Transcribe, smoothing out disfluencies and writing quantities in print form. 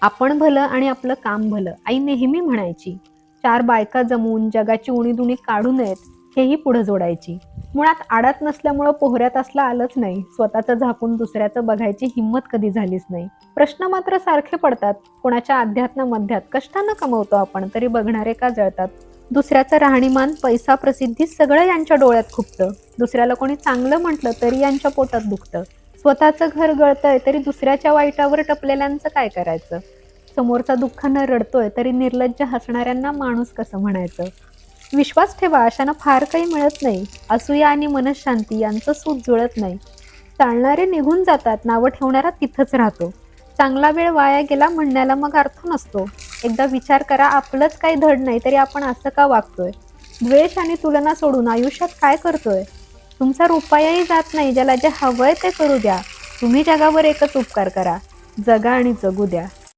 आपण भलं आणि आपलं काम भलं, आई नेहमी म्हणायची. चार बायका जमवून जगाची उणीधुणी काढू नयेत, हेही पुढं जोडायची. मुळात आडात नसल्यामुळं पोहऱ्यात असलं आलंच नाही. स्वतःचं झाकून दुसऱ्याचं बघायची हिंमत कधी झालीच नाही. प्रश्न मात्र सारखे पडतात. कोणाच्या अध्यात्म मध्यात कष्टानं कमवतो आपण, तरी बघणारे का जळतात? दुसऱ्याचं राहणीमान, पैसा, प्रसिद्धी सगळं यांच्या डोळ्यात खुपतं. दुसऱ्याला कोणी चांगलं म्हटलं तरी यांच्या पोटात दुखतं. स्वतःचं घर गळतंय तरी दुसऱ्याच्या वाईटावर टपलेल्यांचं काय करायचं? समोरचा दुःखानं रडतोय तरी निर्लज्ज हसणाऱ्यांना माणूस कसं म्हणायचं? विश्वास ठेवा, अशानं फार काही मिळत नाही. असूया आणि मनःशांती यांचं सूत जुळत नाही. चालणारे निघून जातात, नावं ठेवणारा तिथंच राहतो. चांगला वेळ वाया गेला म्हणण्याला मग अर्थ नसतो. एकदा विचार करा, आपलंच काही धड नाही तरी आपण असं का वागतोय? द्वेष आणि तुलना सोडून आयुष्यात काय करतोय? तुमचा रुपयाही जात नाही. ज्याला जे हवंय ते करू द्या. तुम्ही जगावर एकच उपकार करा, जगा आणि जगू द्या.